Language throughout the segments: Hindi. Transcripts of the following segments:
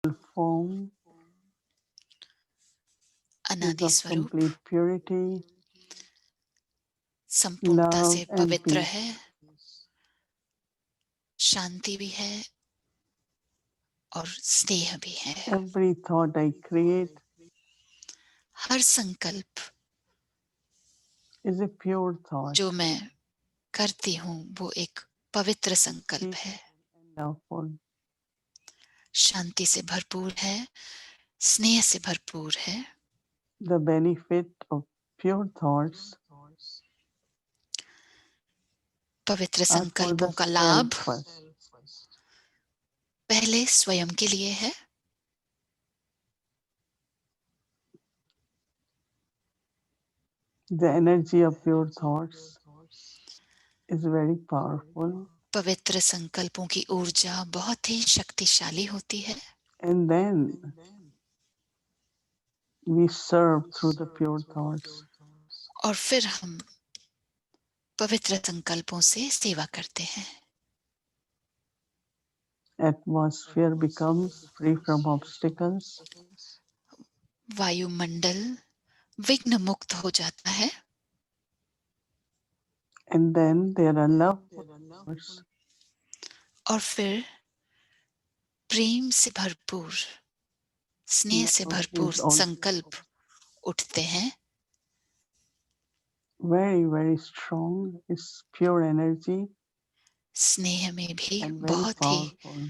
form is अनादि of स्वरूप complete purity, संपूर्णता love से and पवित्र peace. है, शांति भी है और स्नेह भी है। Every thought I create हर संकल्प is a pure thought, जो मैं करती हूँ वो एक पवित्र संकल्प है, and loveful. शांति से भरपूर है, स्नेह से भरपूर है। The benefit of pure thoughts पवित्र are for the संकल्पों का self लाभ first. पहले स्वयं के लिए है, The energy of pure thoughts is very powerful, पवित्र संकल्पों की ऊर्जा बहुत ही शक्तिशाली होती है। and then we serve through the pure thoughts. और फिर हम पवित्र संकल्पों से सेवा करते हैं। Atmosphere becomes free from obstacles, वायुमंडल विघ्न मुक्त हो जाता है, and then there are loveful thoughts, और फिर प्रेम से भरपूर, स्नेह से love भरपूर is also संकल्प उठते हैं। very, very strong, is pure energy स्नेह में भी and very बहुत ही powerful.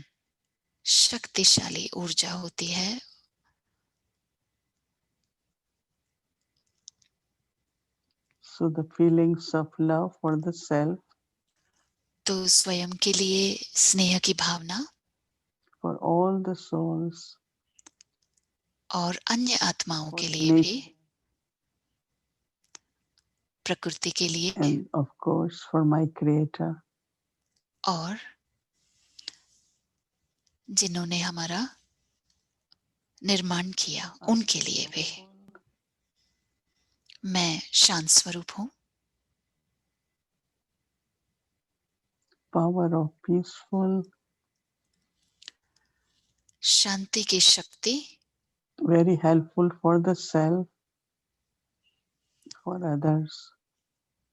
शक्तिशाली ऊर्जा होती है। So the feelings of love for the self, तो स्वयं के लिए स्नेह की भावना for all the souls, और अन्य आत्माओं for के the लिए भी, nature, प्रकृति के लिए and of course for my creator. और जिन्होंने हमारा निर्माण किया उनके लिए भी। मैं शांत स्वरूप हूँ। Power of peaceful, शांति की शक्ति very helpful for the self, for others.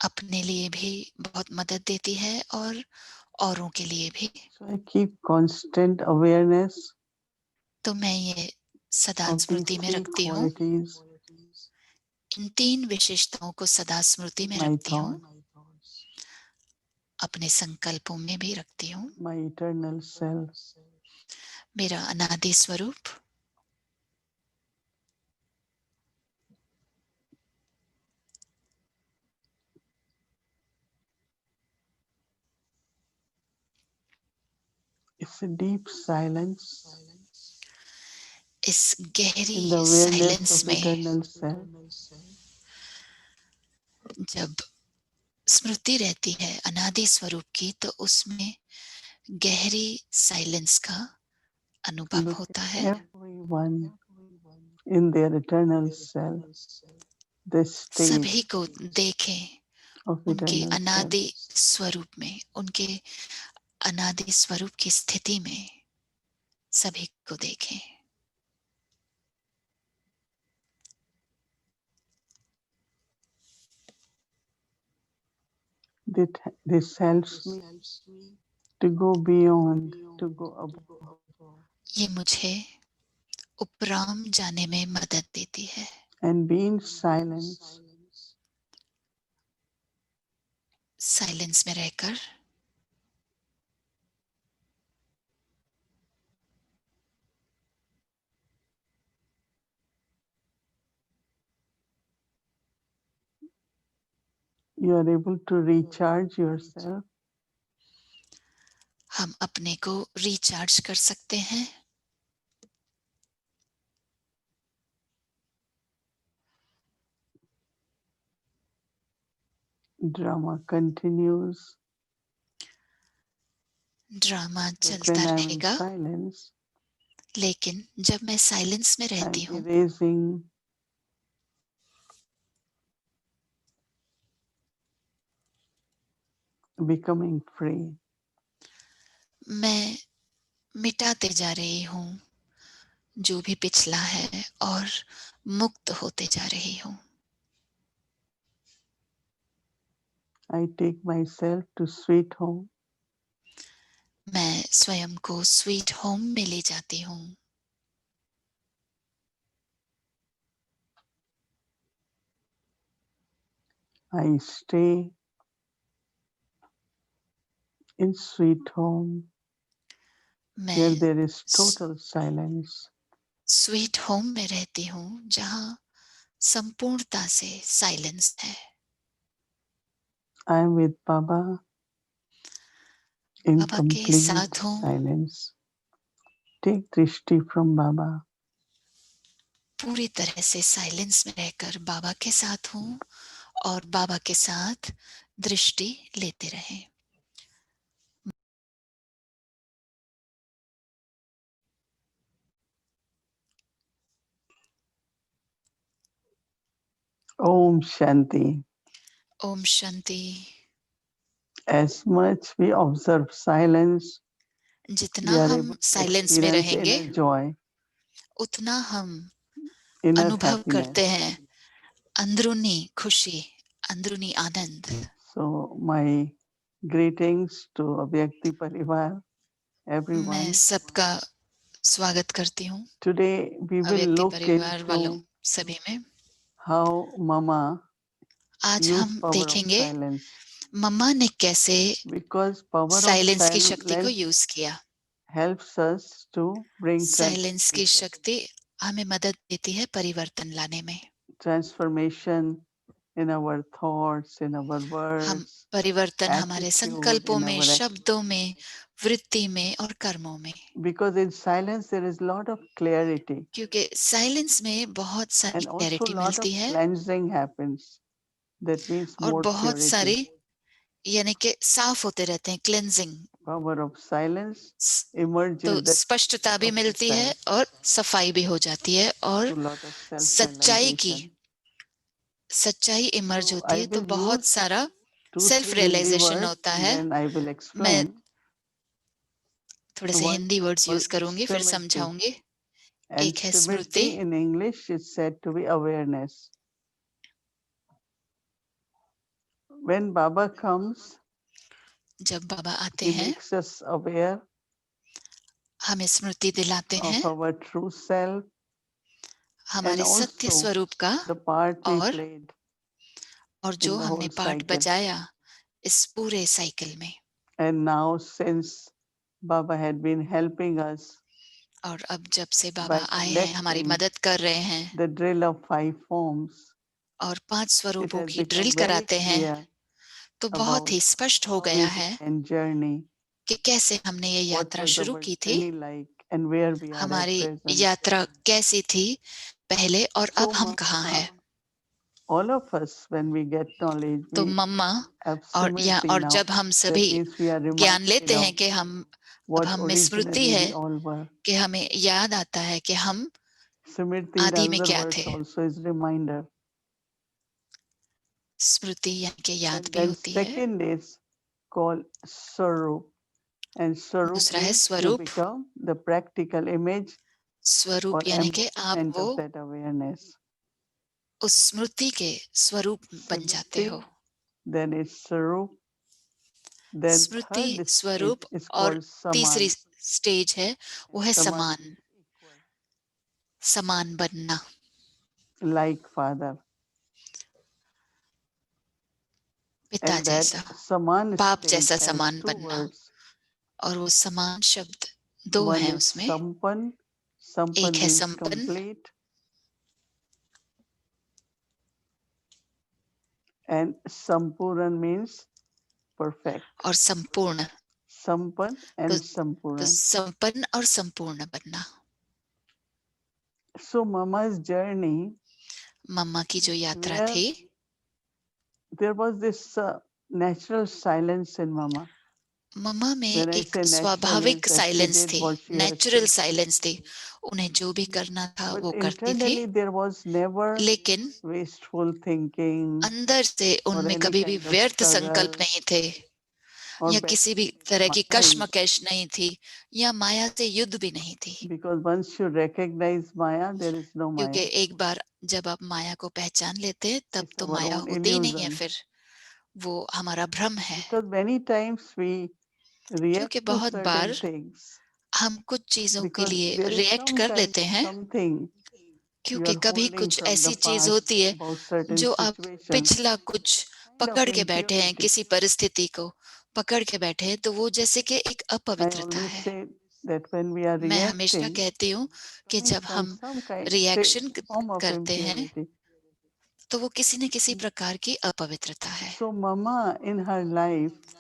अपने लिए भी बहुत मदद देती है और औरों के लिए भी। So I keep constant awareness तो मैं ये सदा of these स्मृति में three रखती हूँ, qualities इन तीन विशेषताओं को सदा स्मृति में in my रखती हूँ, thoughts, अपने संकल्पों में भी रखती हूँ। my eternal self. मेरा अनादि स्वरूप It's a deep silence इस गहरी in the awareness silence of में eternal self. जब स्मृति रहती है अनादि स्वरूप की, तो उसमें गहरी साइलेंस का अनुभव Look होता at है। everyone in their eternal self, the state सभी को देखें of उनके eternal self. अनादि स्वरूप में, उनके अनादि स्वरूप की स्थिति में सभी को देखें। This helps me to go beyond, to go above. ये मुझे उपराम जाने में मदद देती है। And be in silence, silence में रहकर you are able to recharge yourself हम अपने को रिचार्ज कर सकते हैं। drama continues. ड्रामा But चलता when I'm in रहेगा, silence, लेकिन जब मैं साइलेंस में रहती I'm हूँ, erasing, becoming free. मैं मिटाते जा रही हूँ, जो भी पिछला है और मुक्त होते जा रही हूँ। I take myself to sweet home. मैं स्वयं को स्वीट होम में ले जाती हूँ। I stay in sweet home where मैं there is total silence. Sweet home में रहती हूँ जहाँ संपूर्णता से साइलेंस है। I am with Baba in बाबा के complete साथ हूँ, silence. Take drishti from Baba. पूरी तरह से साइलेंस में रहकर बाबा के साथ हूँ और बाबा के साथ दृष्टि लेते रहें। Om Shanti. Om Shanti. As much we observe silence, जितना we are हम able to साइलेंस में experience रहेंगे inner joy, उतना हम inner अनुभव happiness. करते हैं अंदरूनी खुशी, अंदरूनी आनंद। So my greetings to Avyakti Parivar, मैं everyone. सबका स्वागत करती हूँ Today we will अव्यक्ति look परिवार वालों into सभी में। how Mama आज used हम power of देखेंगे silence. मम्मा ने कैसे Because power of साइलेंस की शक्ति को silence यूज किया। helps us to bring silence की शक्ति हमें मदद देती है परिवर्तन लाने में। transformation in our thoughts, in our हम words, परिवर्तन हमारे attitude, संकल्पों in में, our शब्दों में, वृत्ति में और कर्मों में। because in silence there is a lot of clarity क्योंकि साइलेंस में बहुत सारी and also clarity a lot of मिलती है cleansing happens. That means और more बहुत purity. सारी यानी कि साफ होते रहते हैं, cleansing. Power of silence emerges तो that स्पष्टता भी of the मिलती है self, और सफाई भी हो जाती है और to lot of सच्चाई की self-realization. सच्चाई इमर्ज So होती I है, तो will बहुत use सारा 2-3 सेल्फ Hindi रियलाइजेशन words, होता है। then I will मैं explain. थोड़े से One Hindi is words use called करूंगी, फिर smriti, समझाऊंगी। and एक है स्मृति। smriti in English is said to be awareness. When Baba comes, जब बाबा आते he हैं makes us aware हमें स्मृति दिलाते हैं of our true self and हमारे सत्य also स्वरूप का the part we और played जो in the हमने whole पार्ट cycle. बजाया इस पूरे साइकिल में। And now since Baba had been helping us और अब जब से by बाबा आए हैं, हमारी conducting मदद कर रहे हैं the drill of 5 forms, और 5 it स्वरूपों has की ड्रिल become very कराते हैं, clear तो बहुत about ही स्पष्ट हो how गया we है began journey, कि कैसे हमने ये what यात्रा was शुरू our की थी, journey like and where we are at हमारी present. यात्रा कैसी थी पहले और So अब हम कहाँ हैं। all of us when we get knowledge, तो we मम्मा have और smriti now. जब हम That सभी means we are ज्ञान reminded लेते हैं of कि हम अब what हम में स्मृति originally है, we all were. कि हमें याद आता है कि हम Smriti in आदि में other क्या words थे। also is reminder. स्मृति यानी कि याद And भी then होती है। second is called Swarup. And Swarup दूसरा है means you स्वरूप। become the practical image स्वरूप or यानी कि आप embodiment वो of that awareness. उस स्मृति के स्वरूप बन जाते हो। Smriti, then it's Swarup. Then Smriti, third स्वरूप stage is और called तीसरी Saman. स्टेज है वो है Saman समान, means equal. समान बनना। Like father. पिता And that जैसा, Saman बाप stage जैसा has समान 2 बनना। words. और वो समान शब्द 2 One हैं is उसमें। Sampan. Sampan एक है means संपन्न complete. And Sampuran means perfect. और संपूर्ण। Sampan तो and Sampuran. संपन्न और संपूर्ण बनना। So Mama's journey, मम्मा की जो यात्रा where थी, there was this natural silence in Mama. मम्मा में When I एक say natural is स्वाभाविक that she साइलेंस did थी, what she has natural to. Silence थी। उन्हें जो भी करना था But वो करती थी, internally there was never लेकिन wasteful thinking अंदर से or उनमें any कभी भी kind of व्यर्थ संकल्प struggle. नहीं थे or या battle किसी भी तरह की Maya is. कश्मकश नहीं थी, या माया से युद्ध भी नहीं थी, Because once you recognize Maya, there is no क्योंकि Maya. एक बार जब आप माया को पहचान लेते हैं तब It's तो our माया own होती ही नहीं है, illusion. फिर वो हमारा भ्रम है। Because many times we react क्योंकि to बहुत बार certain things हम कुछ चीजों के because लिए there is रिएक्ट some कर kind लेते of हैं, something you क्योंकि are कभी holding कुछ from the ऐसी चीज past होती है about certain जो आप situations, पिछला कुछ kind of पकड़ के बैठे हैं, impurity. किसी परिस्थिति को पकड़ के बैठे हैं, तो वो जैसे कि एक I अपवित्रता always है। say that when we are मैं हमेशा reacting, कहती हूँ कि coming जब from हम some kind reaction form of करते हैं impurity. तो वो किसी न किसी प्रकार की अपवित्रता है। So Mama in her life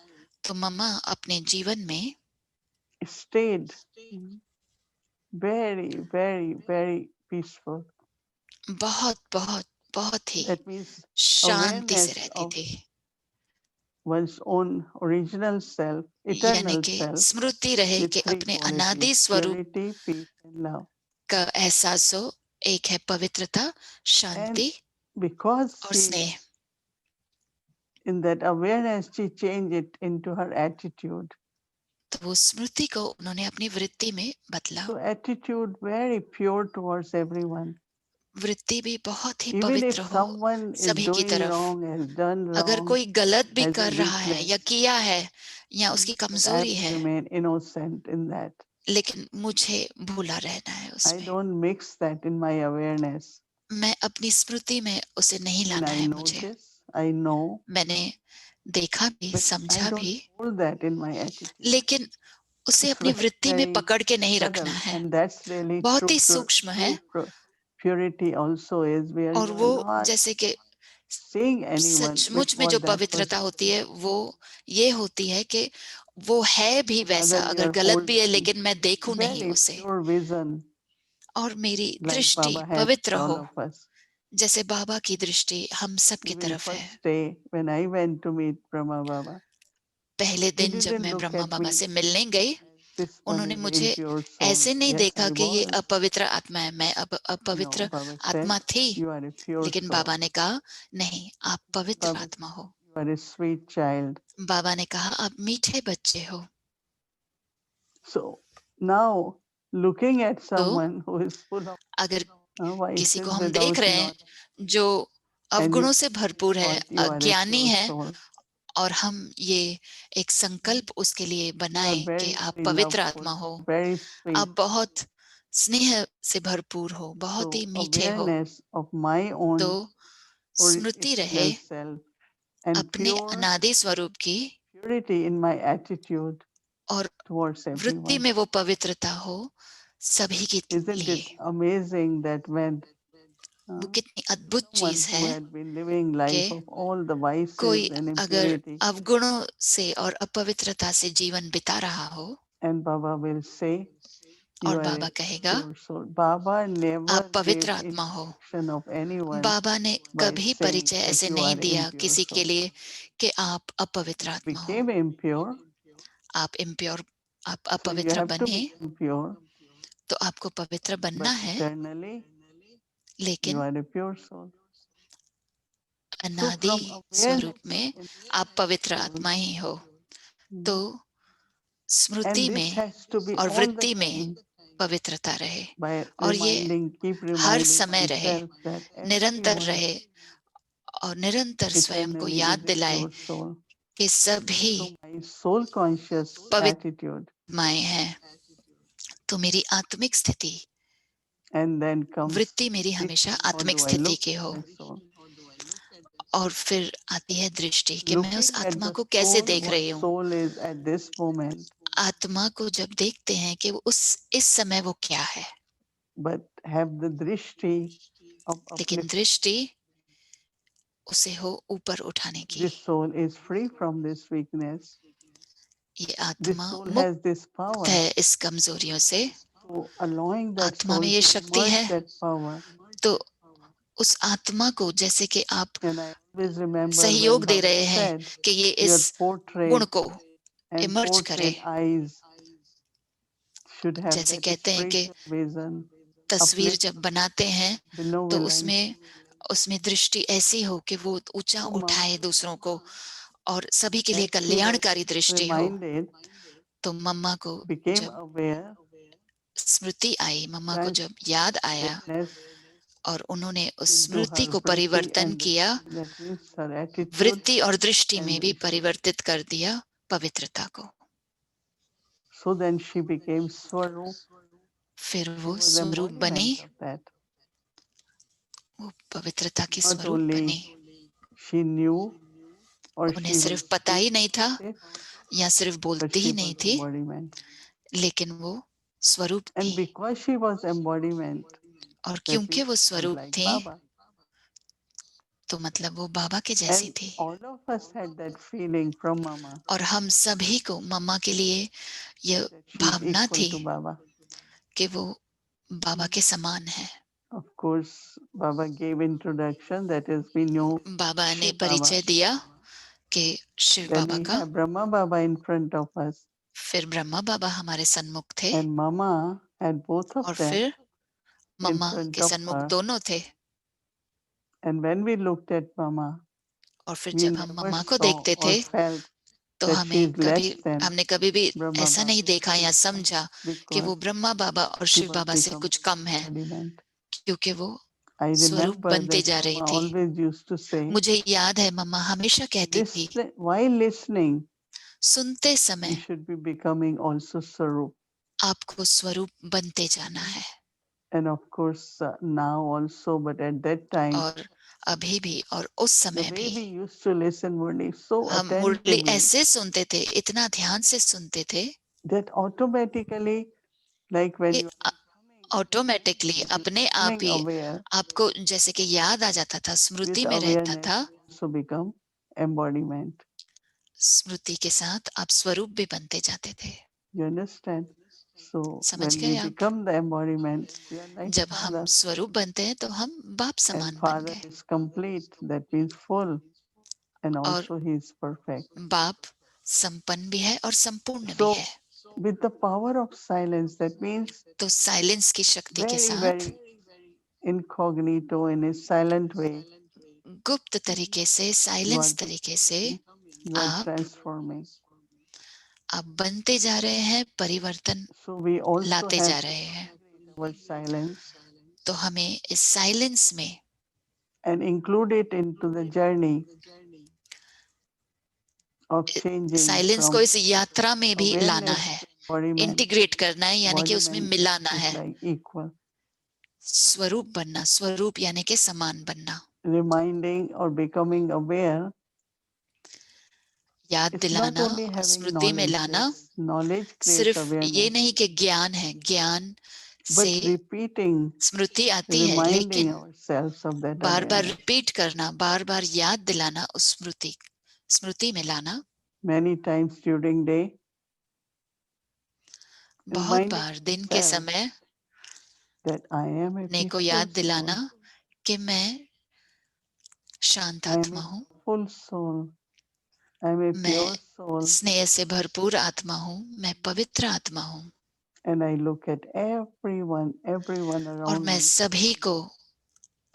तो मम्मा अपने जीवन में stayed very, very, very peaceful. बहुत बहुत बहुत ही That means शांति से awareness रहती of थी, one's own original self, यानी eternal कि self, स्मृति रहे with कि three अपने qualities: अनादि स्वरूप purity, peace, and love. का एहसास हो। एक है पवित्रता, And शांति because और she, स्नेह। in that awareness, she changed it into her attitude. तो वो स्मृति को उन्होंने अपनी वृत्ति में बदला। So attitude very pure towards everyone. वृत्ति भी बहुत ही Even if पवित्र हो someone is सभी की doing तरफ। wrong, has done अगर wrong, कोई गलत भी has a कर रहा है या weakness, किया है या उसकी but I कमजोरी have to है, remain innocent in that. लेकिन मुझे भूला रहना है I उसमें। don't mix that in my awareness. मैं अपनी स्मृति में उसे नहीं When लाना I है मुझे। notice, I know, मैंने देखा भी, but I समझा don't भी, hold that in my attitude. लेकिन उसे It's अपनी very, वृत्ति में very पकड़ के नहीं रखना subtle, है। and that's really बहुत true, ही सूक्ष्म है, purity also is where और you are वो not जैसे कि seeing anyone with सचमुच में जो what that पवित्रता person होती है is. वो ये होती है कि वो है भी वैसा, Rather, you अगर are गलत भी है, holding लेकिन मैं देखूं नहीं very उसे, pure vision, और मेरी like दृष्टि Baba has पवित्र for all हो, of us. जैसे बाबा की दृष्टि हम सब की Even तरफ है। first day when I went to meet Brahma Baba, पहले he दिन जब didn't मैं look Brahma at Baba me से मिलने गई, as this one उन्होंने is the मुझे impure soul. ऐसे नहीं Yes, देखा I कि ये was. अपवित्र आत्मा है। मैं अब No, अपवित्र Baba आत्मा said, थी, you are a pure लेकिन soul. बाबा ने कहा नहीं, आप पवित्र Baba आत्मा हो। said, you are a sweet child. बाबा ने कहा आप मीठे बच्चे हो। So now, looking at तो someone who is full of अगर किसी को vices हम देख without रहे हैं knowledge, जो and we अवगुणों से भरपूर है, thought you are a अज्ञानी pure है, soul, और हम ये एक संकल्प उसके लिए you are बनाएं कि very, आप very पवित्र loveful, आत्मा हो, very आप sweet. बहुत स्नेह से भरपूर हो, बहुत ही So मीठे हो। awareness of my तो own स्मृति रहे eternal self and अपने pure अनादि स्वरूप की, purity in my attitude और towards वृत्ति everyone. में वो पवित्रता हो सभी के Isn't लिए। it amazing that when वो कितनी अद्भुत someone चीज who है had been living कि life of all the कोई vices and अगर impurity, अवगुणों से और अपवित्रता से जीवन बिता रहा हो, and Baba will say, you और are बाबा a कहेगा pure soul. Baba never आप gave पवित्र आत्मा हो। instruction of anyone बाबा ने by कभी saying परिचय that ऐसे you नहीं are दिया impure किसी के soul. लिए कि आप अपवित्र You आत्मा हो, became impure, आप इम्प्योर, आप so you अपवित्र have to बने, become pure, तो आपको पवित्र बनना but है, eternally you लेकिन are a pure soul. So अनादि from स्वरूप awareness में in आप पवित्र soul, आत्मा ही हो। तो स्मृति and this में has to be और all the वृत्ति में time पवित्रता रहे, by और ये keep हर reminding समय रहे, oneself that निरंतर everyone रहे, और निरंतर स्वयं को eternally याद is a दिलाए pure soul. कि सभी So my soul conscious पवित्र attitude, आत्माएं हैं। तो मेरी आत्मिक स्थिति, and then comes, वृत्ति मेरी हमेशा how आत्मिक do I स्थिति look की at हो, my soul? और फिर आती है दृष्टि कि मैं उस Looking at आत्मा the को कैसे soul, देख what रही हूँ। soul is at this moment, आत्मा को जब देखते हैं कि वो इस समय वो क्या है, but have the drishti of लेकिन uplift. दृष्टि उसे हो ऊपर उठाने की। This soul is free from this weakness. ये This आत्मा soul मुक्त has this power. है इस कमजोरियों से। So allowing that आत्मा में soul ये to शक्ति merge है, that power. तो उस आत्मा को जैसे कि आप And I always remember when सहयोग दे Baba रहे हैं said, कि ये your इस गुण portrait को and इमर्ज करे। portrait eyes should have जैसे that कहते हैं कि spiritual vision, तस्वीर uplift, जब बनाते हैं तो benevolence. उसमें दृष्टि ऐसी हो कि वो ऊंचा So उठाए दूसरों को, और सभी के लिए as she was कल्याणकारी दृष्टि हो। reminded, तो मम्मा को became जब aware स्मृति आई, मम्मा को जब याद आया transformedness और उन्होंने उस into स्मृति her को vritti परिवर्तन and किया, vritti, that means her attitude, वृत्ति और दृष्टि में and भी परिवर्तित कर दिया पवित्रता को। so then she became Swarup. फिर She वो was स्वरूप बनी, embodiment of that. वो पवित्रता के Not स्वरूप बनी। only she knew or उन्हें she सिर्फ was पता ही नहीं था speaking it, या सिर्फ but बोलती she ही was नहीं थी, embodiment. लेकिन वो स्वरूप And थी। because she was embodiment, और that क्योंकि means वो she was स्वरूप like थी, Baba. तो मतलब वो बाबा के जैसी And थी। all of us had that feeling from Mama और हम सभी को मम्मा के लिए यह that she is Bhavna equal थी to Baba. कि वो बाबा के समान है। Of course, Baba gave introduction, that is, we know बाबा ने Shiv Baba. परिचय दिया कि शिव Then बाबा we का। have Brahma Baba in front of us. फिर ब्रह्मा बाबा हमारे सन्मुख थे, And Mama had both of और them फिर in मम्मा front के of सन्मुख her. दोनों थे। And when we looked at Mama, और फिर we जब हम never मम्मा को saw देखते or थे, felt तो that she is less than हमने कभी भी Brahma ऐसा Baba नहीं or देखा या Shiv Baba, समझा कि वो because ब्रह्मा बाबा और she शिव was बाबा से becoming कुछ कम है, embodiment. क्योंकि वो I स्वरूप remember बनती that जा रही Mama थी। always used to say, मुझे याद है मम्मा हमेशा कहती थी, while listening, सुनते we समय should be becoming also Sarup. आपको स्वरूप बनते जाना है। And of course, now also, but at that time, और अभी भी और उस the समय way we भी used to listen Murli so हम मुरली attentively ऐसे सुनते थे, इतना ध्यान से सुनते थे that automatically, like when कि you are ऑटोमेटिकली अपने आप becoming ही aware, आपको जैसे कि याद आ जाता था, with स्मृति में रहता awareness, था। you also become embodiment. स्मृति के साथ आप स्वरूप भी बनते जाते थे। You understand? So समझ when we गए आप? become the embodiment, we are like जब हम Father. स्वरूप बनते हैं तो हम बाप And समान बन Father गए, is complete, that means full, and और also He is perfect. बाप संपन्न भी है और संपूर्ण भी So है। with the power of silence, that means तो साइलेंस की शक्ति के very, साथ very incognito, in a silent way, गुप्त तरीके से, you are साइलेंस तरीके से becoming, you are आप transforming. बनते जा रहे हैं, परिवर्तन So we also latte have जा to रहे हैं। integrate our silence तो हमें इस साइलेंस में and include it into the journey of changing silence को from इस यात्रा में भी लाना awareness है, to embodiment. इंटीग्रेट करना है, यानी कि उसमें Embodiment मिलाना is है। like equal. स्वरूप बनना, स्वरूप यानी कि समान बनना। Reminding or becoming aware, याद it's not दिलाना, only having स्मृति में knowledge. लाना। Yes, knowledge creates सिर्फ ये awareness, नहीं कि ज्ञान है, ज्ञान से but repeating, स्मृति आती है, reminding लेकिन ourselves of that bar bar awareness. Repeat करना, बार बार याद दिलाना, उस स्मृति में लाना। Many times during day, बहुत reminding बार दिन के ourselves समय that I am a अपने को peaceful याद soul. दिलाना कि मैं शांत I am आत्मा a हूँ, full soul. I am a मैं pure soul. स्नेह से भरपूर आत्मा हूँ, मैं पवित्र आत्मा हूँ। And I look at everyone और around मैं me. सभी को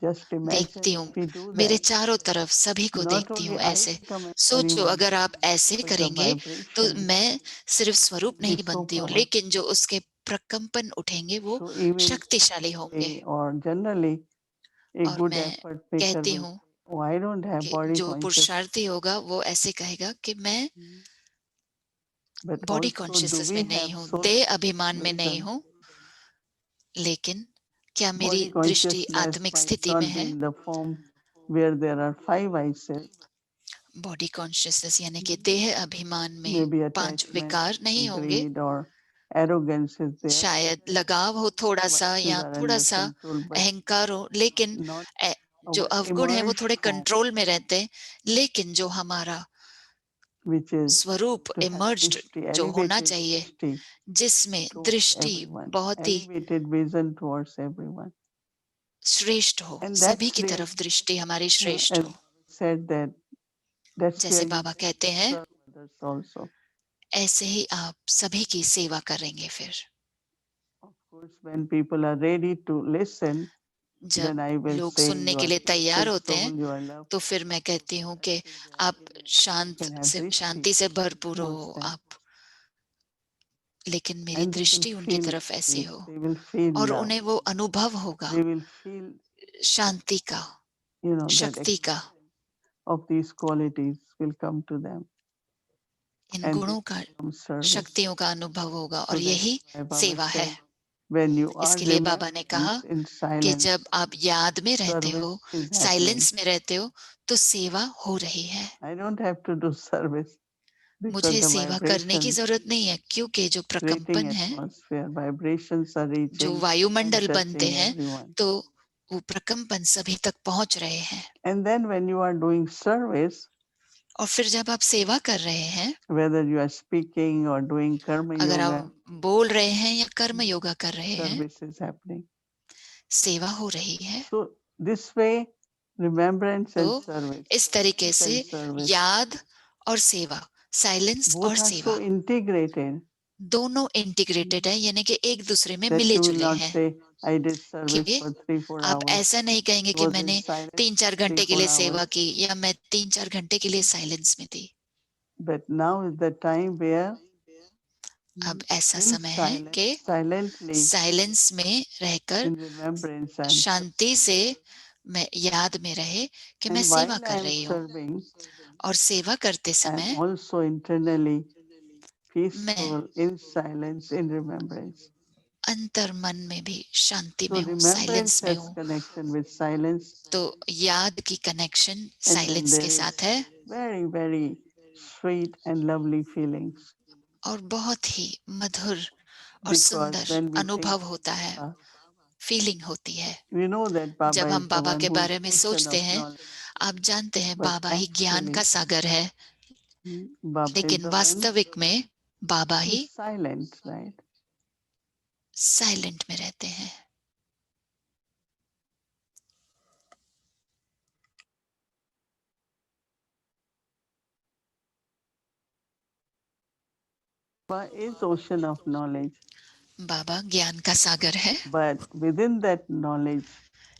Just imagine देखती हूँ, if we do मेरे that, चारों तरफ सभी को not देखती only हूँ I ऐसे। become सोचो, embodiment अगर आप ऐसे with the करेंगे तो vibration, मैं सिर्फ स्वरूप will be नहीं so बनती हूँ, powerful. लेकिन जो उसके प्रकंपन उठेंगे वो So even शक्तिशाली होंगे। today or generally, a और good मैं effort maker कहती will हूँ say, oh, I don't have कि body जो consciousness. पुरुषार्थी होगा वो ऐसे कहेगा कि मैं But body also, do consciousness we में नहीं have हूँ, soul देह अभिमान में नहीं wisdom? हूँ, लेकिन क्या मेरी Body दृष्टि consciousness आत्मिक might स्थिति में not be है? in the form where there are 5 eyes. Body consciousness यानी कि देह अभिमान में Maybe 5 attachment, विकार नहीं होंगे। greed or arrogance is there. शायद लगाव हो थोड़ा सा, Vices या are थोड़ा under सा control, but अहंकार हो, लेकिन not जो our अवगुण है वो emerged थोड़े form, कंट्रोल में रहते हैं, लेकिन जो हमारा which is स्वरूप to have इमर्ज्ड drishti, जो होना elevated चाहिए, drishti जिसमें towards दृष्टि everyone, बहुत ही elevated vision towards everyone. श्रेष्ठ हो, And सभी that's की where, तरफ दृष्टि हमारी श्रेष्ठ as हो। said, that that's जैसे where you बाबा कहते हैं, serve others also. ऐसे ही आप सभी की सेवा करेंगे। फिर Of course, when people are ready to listen, जब then I will लोग say सुनने you के are लिए तैयार blessed होते हैं soul, you are love. तो फिर मैं कहती हूँ कि आप शांति से भरपूर हो आप, लेकिन मेरी And they will दृष्टि उनकी feel तरफ ऐसी peace, हो they will feel और love, उन्हें वो अनुभव होगा they will feel, शांति का, you know, that शक्ति का, of these qualities will come to them. In And गुणों this का, becomes service. शक्तियों का अनुभव होगा So और that's यही why Baba सेवा है। said, when you are इसके लिए बाबा ने कहा remembrance in कि silence, जब आप याद में रहते हो, service is happening. साइलेंस में रहते हो, तो सेवा हो रही है। I don't have to do service because मुझे the सेवा करने की vibrations जरूरत नहीं है, क्योंकि जो creating प्रकंपन है, atmosphere, vibrations are जो reaching and वायुमंडल बनते touching हैं, everyone. तो वो प्रकंपन सभी तक पहुंच रहे हैं। And then when you are doing service, और फिर जब आप सेवा कर रहे हैं, whether you are speaking or doing karma अगर yoga, आप बोल रहे हैं या कर्म योगा कर रहे हैं, service is happening. सेवा हो रही है। So this way, remembrance and तो service, इस तरीके silence से and service, याद और सेवा, साइलेंस और both are सेवा, so integrated दोनों इंटीग्रेटेड है, यानी कि एक दूसरे में that मिले you will जुले not हैं। say, I did service कि for 3-4 आप hours. ऐसा नहीं कहेंगे I कि was in मैंने silence 3-4 घंटे के 3-4 लिए hours. सेवा की या मैं 3-4 घंटे के लिए साइलेंस में थी। But now is the time where अब ऐसा in समय है silence, कि silently, साइलेंस में रहकर in remembrance, I am शांति से मैं याद में रहे कि मैं and सेवा while I कर am रही हूँ, serving, और सेवा करते I am समय also internally मैं peaceful, in silence, in remembrance. अंतर मन में भी शांति So में हूँ, remembrance साइलेंस में has हूँ। connection with silence, तो याद की connection and then silence there के is साथ है, very, very sweet and lovely feelings. और बहुत ही मधुर और Because सुंदर when we think अनुभव होता है, Baba, फीलिंग होती है। we know that Baba जब is हम the बाबा one के who is बारे में ocean सोचते of हैं, knowledge. आप जानते हैं But बाबा ही ज्ञान का actually, सागर है, Baba is लेकिन the one वास्तविक में बाबा who he is silent, right? Silent में रहते हैं। Baba is ocean of knowledge. बाबा ज्ञान का सागर है, But within that knowledge,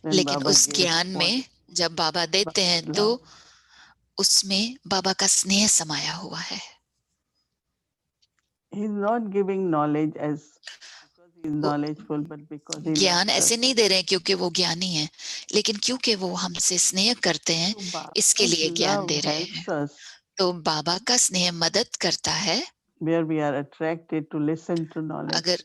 when लेकिन Baba उस gives, ज्ञान what में जब बाबा देते हैं Baba's तो love. उसमें बाबा का स्नेह समाया हुआ है। He's not giving knowledge as because he is वो knowledgeful, but because he ज्ञान loves ऐसे us. नहीं दे रहे हैं क्योंकि वो ज्ञानी है, लेकिन क्योंकि वो हमसे स्नेह करते हैं, So इसके Baba's लिए ज्ञान love दे रहे हैं। helps us तो बाबा का स्नेह मदद करता है, where we are attracted to listen to knowledge. अगर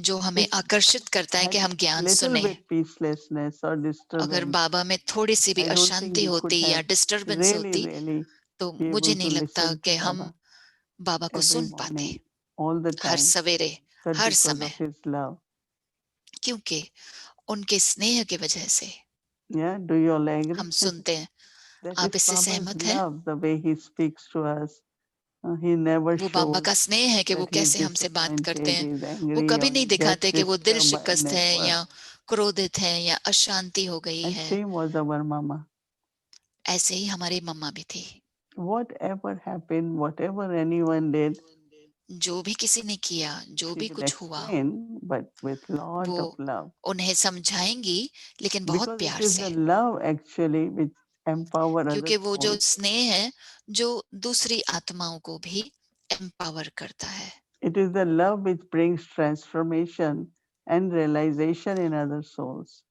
जो हमें If आकर्षित करता है कि हम having ज्ञान little सुने। bit peacelessness or अगर disturbance, बाबा में थोड़ी सी भी I don't think अशांति we could होती या have डिस्टरबेंस होती, really तो be मुझे able to नहीं लगता listen कि to हम Baba बाबा को every सुन पाते morning, all the her time, सवेरे, but हर because समय, of his love. क्योंकि उनके स्नेह की वजह से Yeah, do you all agree? हम सुनते हैं। That आप is इससे Baba's सहमत हैं? love, the way he speaks to us. He never वो बाबा shows का स्नेह है कि वो that he is कैसे हमसे बात करते disappointed, हैं। he is वो angry, कभी or नहीं he gets दिखाते कि वो दिल disturbed by शिकस्त है network. या क्रोधित है या अशांति हो गई And है। same was our mama. ऐसे ही हमारी मम्मा भी थी। Whatever happened, whatever anyone did, जो भी किसी ने किया, जो she भी will कुछ हुआ, explain, but with lot वो of love. उन्हें समझाएंगी, लेकिन बहुत Because it प्यार is से, the love actually which empower other क्योंकि वो जो souls. स्नेह है जो दूसरी आत्माओं को भी एम्पावर करता है। It is the love which brings transformation and realization in other souls.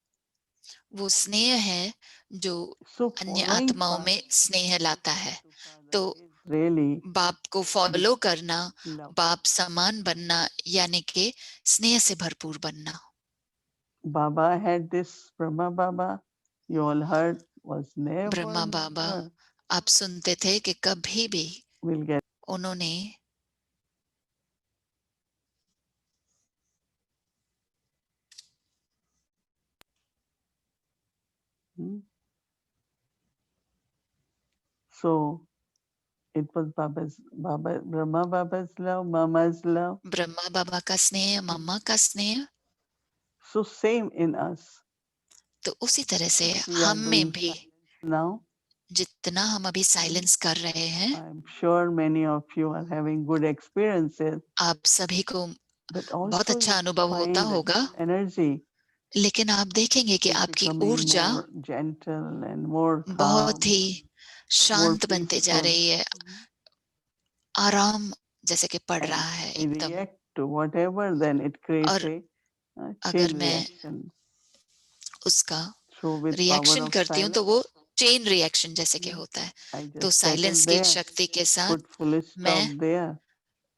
वो स्नेह है जो So अन्य following आत्माओं में Father, स्नेह लाता है। to Father तो is really बाप को फॉलो करना, love. बाप समान बनना, यानी कि स्नेह से भरपूर बनना। Baba had this Brahma Baba, you all heard, was Brahma never बाबा आप सुनते थे कि कभी भी will get. उन्होंने So it was Brahma Baba's love, Mama's love. Brahma बाबा का स्नेह, मम्मा का स्नेह, So same in us. तो उसी तरह से We are हम में doing भी silence now. जितना हम अभी साइलेंस कर रहे हैं, I'm sure many of you are having good experiences. आप सभी को But बहुत also अच्छा you अनुभव होता find होगा, energy लेकिन आप देखेंगे कि You're आपकी becoming ऊर्जा more gentle and more बहुत calm, ही more शांत बनते जा peaceful. रही है, आराम जैसे कि पड़ And रहा है I एकदम। react to whatever, then it creates और a अगर chain मैं reaction. उसका So with power reaction of करती हूँ तो silence, वो चेन रिएक्शन जैसे कि होता है। I तो just settle साइलेंस की there, शक्ति के साथ put full stop मैं there.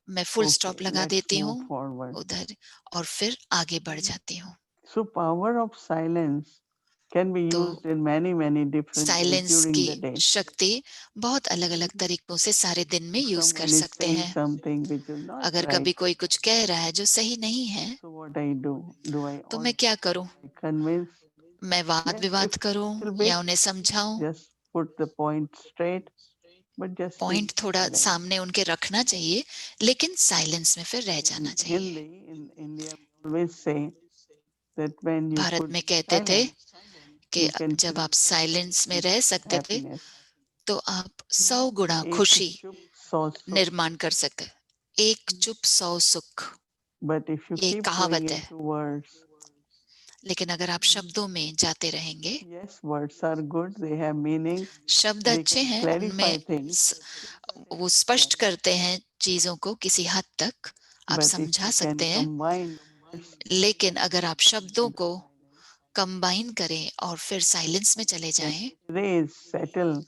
मैं फुल Okay, स्टॉप लगा let's देती move हूँ forward. उधर और फिर आगे बढ़ जाती हूँ। So power of silence can be तो used in many different ways silence during की the day. शक्ति बहुत अलग अलग तरीकों से सारे दिन में यूज कर Someone is सकते saying हैं। something which is not अगर right. कभी कोई कुछ कह रहा है जो सही नहीं है, So what I do? Do I तो मैं argue? क्या करूं? I convince? मैं वाद Yes, विवाद if करूं little या bit, उन्हें समझाऊं? just put the point straight, but just stay point थोड़ा silent. सामने उनके रखना चाहिए, लेकिन साइलेंस में फिर रह In जाना चाहिए। Hindi, in India, we always say that when you Bharat put में कहते थे silence, कि you can जब आप create साइलेंस में रह सकते थे happiness. तो आप 100 गुना एक खुशी चुप 100 सुख. निर्माण कर सकते। एक चुप 100 सुख, But if you ये keep going कहावत है। into words, लेकिन अगर आप शब्दों में जाते रहेंगे, yes, words are good, they have meaning, शब्द they अच्छे can हैं, clarify उनमें things, वो स्पष्ट करते हैं चीजों को किसी हद तक, आप but if समझा you can सकते हैं। combine words लेकिन अगर आप शब्दों into को silence, कंबाइन करें और फिर साइलेंस में चले can जाएं, erase, settle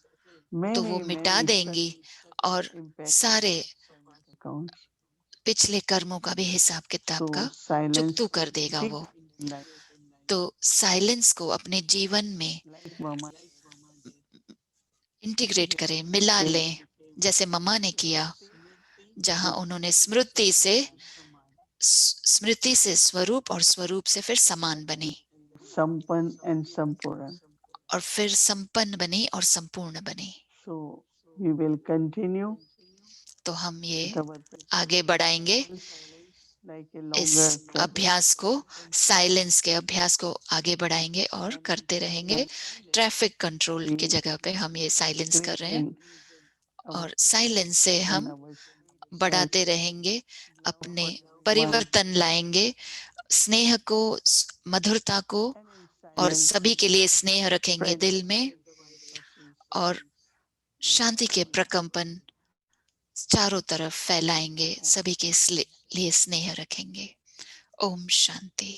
तो वो मिटा many देंगी और impact सारे karmic accounts. पिछले कर्मों का भी हिसाब किताब So का silence चुकतू can कर be देगा वो। big, तो साइलेंस को अपने जीवन में like Mama इंटीग्रेट करें, मिला in लें, जैसे मम्मा ने किया, जहां with उन्होंने स्मृति से स्वरूप और स्वरूप से फिर समान बनी Sampan and Sampuran. और फिर संपन्न बनी और संपूर्ण बनी। So we will continue तो हम ये with our आगे बढ़ाएंगे like a इस longer track. अभ्यास को, साइलेंस के अभ्यास को आगे बढ़ाएंगे और करते रहेंगे। ट्रैफिक कंट्रोल की जगह पे हम ये साइलेंस कर रहे हैं और साइलेंस से हम बढ़ाते रहेंगे, अपने परिवर्तन लाएंगे, स्नेह को, मधुरता को और सभी के लिए स्नेह रखेंगे दिल में और शांति के प्रकंपन चारों तरफ फैलाएंगे, सभी के लिए स्नेह रखेंगे। ओम शांति।